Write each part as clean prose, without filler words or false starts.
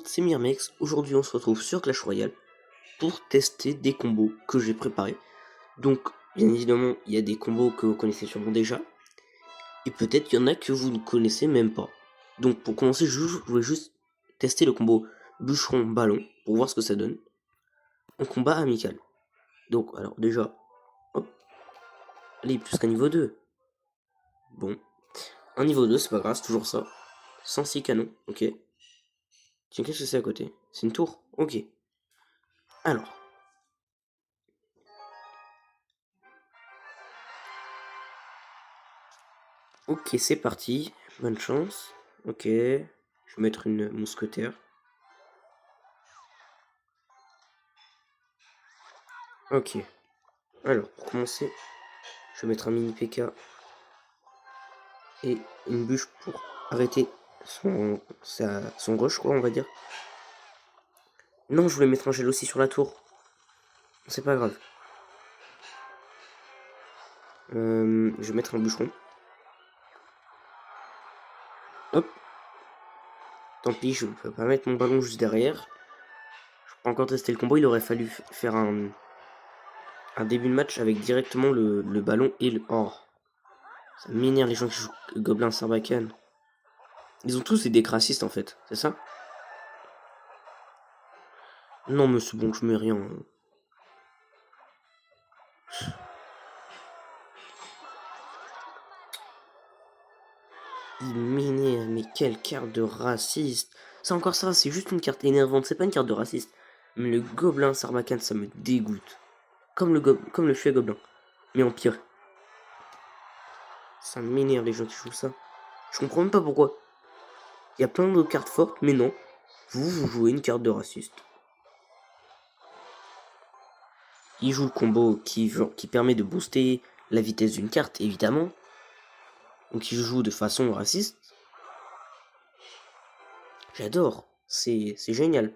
C'est Myrmex, aujourd'hui on se retrouve sur Clash Royale pour tester des combos que j'ai préparés. Donc bien évidemment il y a des combos que vous connaissez sûrement déjà, et peut-être qu'il y en a que vous ne connaissez même pas. Donc pour commencer je voulais juste tester le combo bûcheron-ballon pour voir ce que ça donne en combat amical. Donc alors déjà, hop, allez plus qu'un niveau 2. Bon, un niveau 2 c'est pas grave, c'est toujours ça. 106 canons, ok. Tiens, qu'est-ce que c'est à côté? C'est une tour? Ok. Alors, ok, c'est parti. Bonne chance. Ok. Je vais mettre une mousquetaire. Ok. Alors, pour commencer, je vais mettre un mini PK et une bûche pour arrêter son rush, quoi, on va dire. Non, je voulais mettre un gel aussi sur la tour. C'est pas grave. Je vais mettre un bûcheron. Hop. Tant pis, je peux pas mettre mon ballon juste derrière. Je peux pas encore tester le combo. Il aurait fallu faire un début de match avec directement le ballon et le... Oh. Ça m'énerve les gens qui jouent Gobelin Sarbacane. Ils ont tous des decks racistes en fait, c'est ça? Non mais c'est bon, je mets rien. Il m'énerve, mais quelle carte de raciste. C'est encore ça, c'est juste une carte énervante, c'est pas une carte de raciste. Mais le Gobelin Sarbacane, ça me dégoûte. Comme le Fui à Gobelin, mais en pire. Ça m'énerve les gens qui jouent ça. Je comprends même pas pourquoi. Il y a plein d'autres cartes fortes, mais non. Vous jouez une carte de raciste. Il joue le combo qui permet de booster la vitesse d'une carte, évidemment. Donc il joue de façon raciste. J'adore, c'est génial.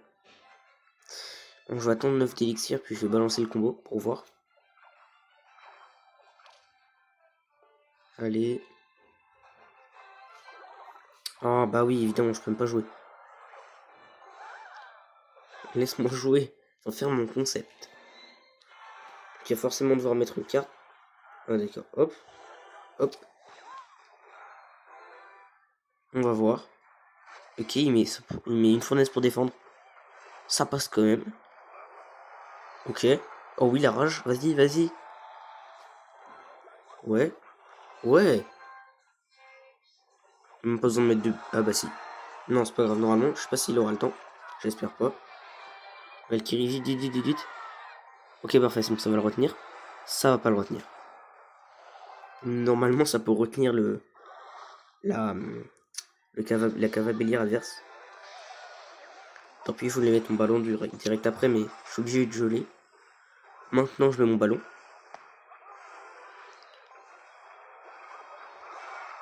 Bon, je vais attendre 9 d'élixir, puis je vais balancer le combo pour voir. Allez. Ah bah oui, évidemment, je peux même pas jouer. Laisse-moi jouer, sans faire mon concept. Il va forcément devoir mettre une carte. Ah d'accord, hop, hop. On va voir. Ok, il met une fournaise pour défendre. Ça passe quand même. Ok. Oh oui, la rage, vas-y, vas-y. Ouais. Ouais. Même pas besoin de mettre de... Ah bah si. Non, c'est pas grave, normalement. Je sais pas s'il aura le temps. J'espère pas. Valkyrie, vite, vite, vite, vite, vite. Ok, parfait, donc ça va le retenir. Ça va pas le retenir. Normalement, ça peut retenir la cavabellière adverse. Tant pis, je voulais mettre mon ballon direct après, mais je suis obligé de geler. Maintenant, je mets mon ballon.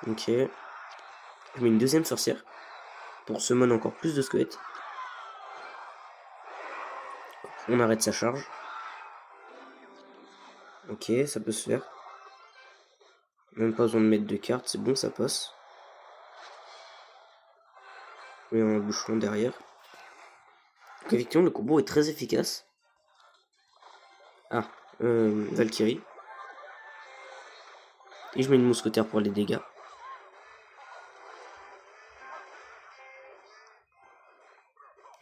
Ok. Je mets une deuxième sorcière. Pour summon encore plus de squelettes. On arrête sa charge. Ok, ça peut se faire. Même pas besoin de mettre de cartes, c'est bon, ça passe. Je mets un bouchon derrière. Donc effectivement, le combo est très efficace. Ah, Valkyrie. Et je mets une mousquetaire pour les dégâts.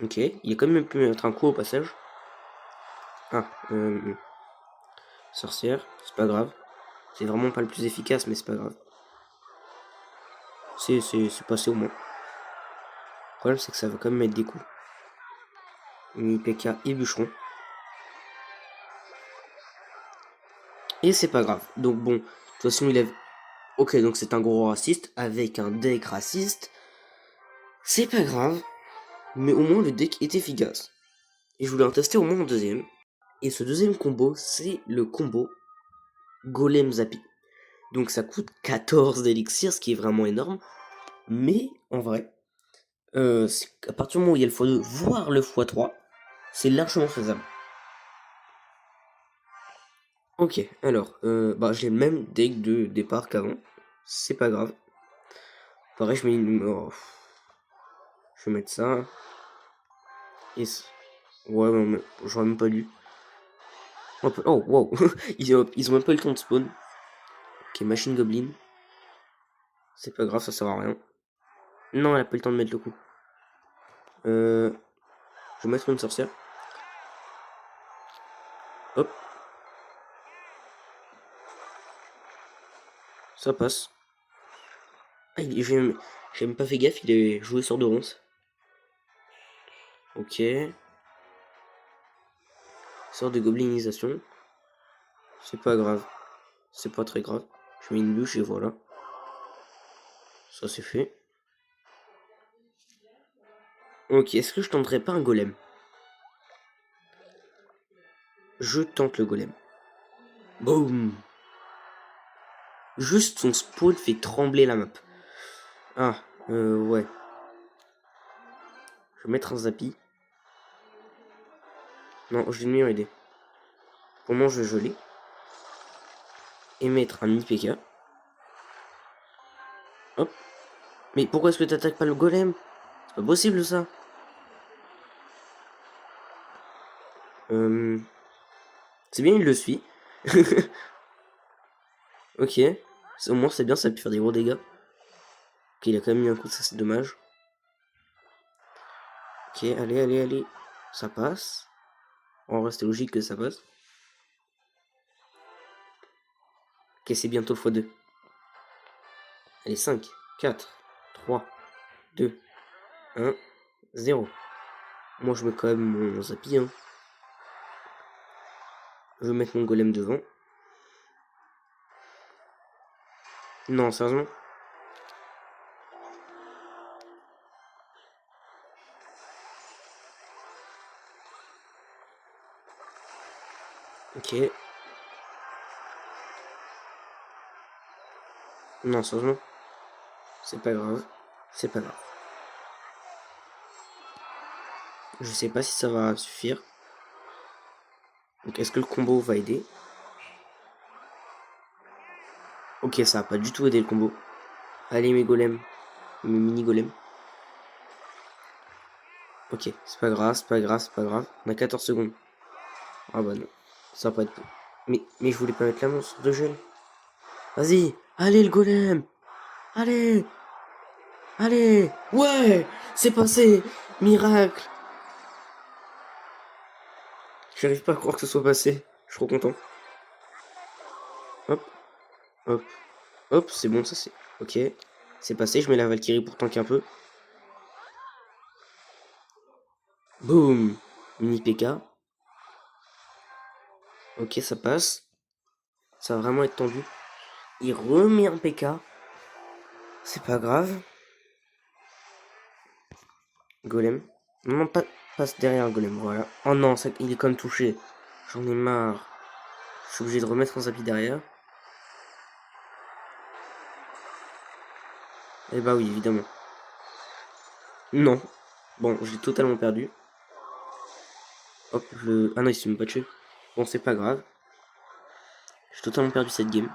Ok, il a quand même pu mettre un coup au passage. Ah, sorcière, c'est pas grave. C'est vraiment pas le plus efficace, mais c'est pas grave. C'est passé au moins. Le problème, c'est que ça va quand même mettre des coups. PK et bûcheron. Et c'est pas grave. Donc bon, de toute façon, il a... Ok, donc c'est un gros raciste avec un deck raciste. C'est pas grave. Mais au moins, le deck est efficace. Et je voulais en tester au moins un deuxième. Et ce deuxième combo, c'est le combo Golem Zappy. Donc ça coûte 14 d'élixir, ce qui est vraiment énorme. Mais en vrai, à partir du moment où il y a le x2, voire le x3, c'est largement faisable. Ok, alors, j'ai le même deck de départ qu'avant. C'est pas grave. Pareil, je mets une... Oh. Je vais mettre ça. Ouais, mais j'aurais même pas lu. Oh, wow. Ils ont même pas eu le temps de spawn. Ok, Machine Goblin. C'est pas grave, ça sert à rien. Non, elle a pas eu le temps de mettre le coup. Je vais mettre une sorcière. Hop. Ça passe. Ah, j'ai même pas fait gaffe, il est joué sur de ronces. Ok. Sort de goblinisation. C'est pas grave. C'est pas très grave. Je mets une bûche et voilà. Ça c'est fait. Ok, est-ce que je tenterais pas un golem? Je tente le golem. Boum. Juste son spawn fait trembler la map. Ah, ouais. Je vais mettre un zappy. Non, j'ai une meilleure idée. Pour moi, je vais geler. Et mettre un IPK. Hop. Mais pourquoi est-ce que t'attaques pas le golem? C'est pas possible ça. C'est bien, il le suit. Ok. Au moins, c'est bien, ça peut faire des gros dégâts. Ok, il a quand même mis un coup, ça c'est dommage. Ok, allez, allez, allez. Ça passe. En vrai, c'était logique que ça passe. Ok, c'est bientôt le x2. Allez, 5, 4, 3, 2, 1, 0. Moi, je mets quand même mon zappy. Hein. Je vais mettre mon golem devant. Non, sérieusement. Ok. Non, sérieusement. C'est pas grave. C'est pas grave. Je sais pas si ça va suffire. Donc, est-ce que le combo va aider? Ok, ça a pas du tout aidé le combo. Allez, mes golems. Mes mini golems. Ok, c'est pas grave, c'est pas grave, c'est pas grave. On a 14 secondes. Ah bah non. Ça va pas être... Mais je voulais pas mettre la monstre de gel. Vas-y, allez le golem. Allez. Allez. Ouais, c'est passé. Miracle. J'arrive pas à croire que ce soit passé. Je suis trop content. Hop, hop, hop, c'est bon, ça c'est... Ok, c'est passé, je mets la Valkyrie pour tanker un peu. Boum. Mini PK. Ok, ça passe. Ça va vraiment être tendu. Il remet un PK. C'est pas grave. Golem. Non, passe derrière le golem, voilà. Oh non, ça, il est comme touché. J'en ai marre. Je suis obligé de remettre un zappy derrière. Eh bah oui, évidemment. Non. Bon, j'ai totalement perdu. Hop, Ah non, il s'est même pas tué. Bon, c'est pas grave. J'ai totalement perdu cette game.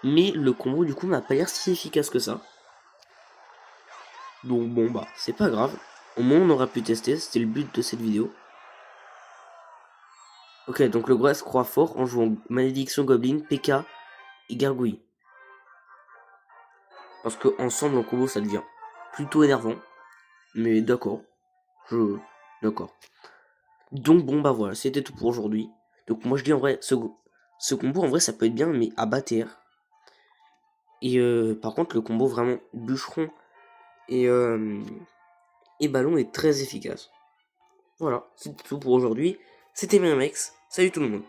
Mais le combo, du coup, n'a pas l'air si efficace que ça. Donc bon, bah, c'est pas grave. Au moins, on aura pu tester. C'était le but de cette vidéo. Ok, donc le gros se croit fort en jouant Malédiction Goblin, PK et Gargouille. Parce que ensemble, en combo, ça devient plutôt énervant. Mais d'accord. D'accord. Donc bon, bah voilà, c'était tout pour aujourd'hui. Donc moi, je dis en vrai, ce combo, en vrai, ça peut être bien, mais à bâtir. Et par contre, le combo vraiment bûcheron et ballon est très efficace. Voilà, c'est tout pour aujourd'hui. C'était Myrmex. Salut tout le monde.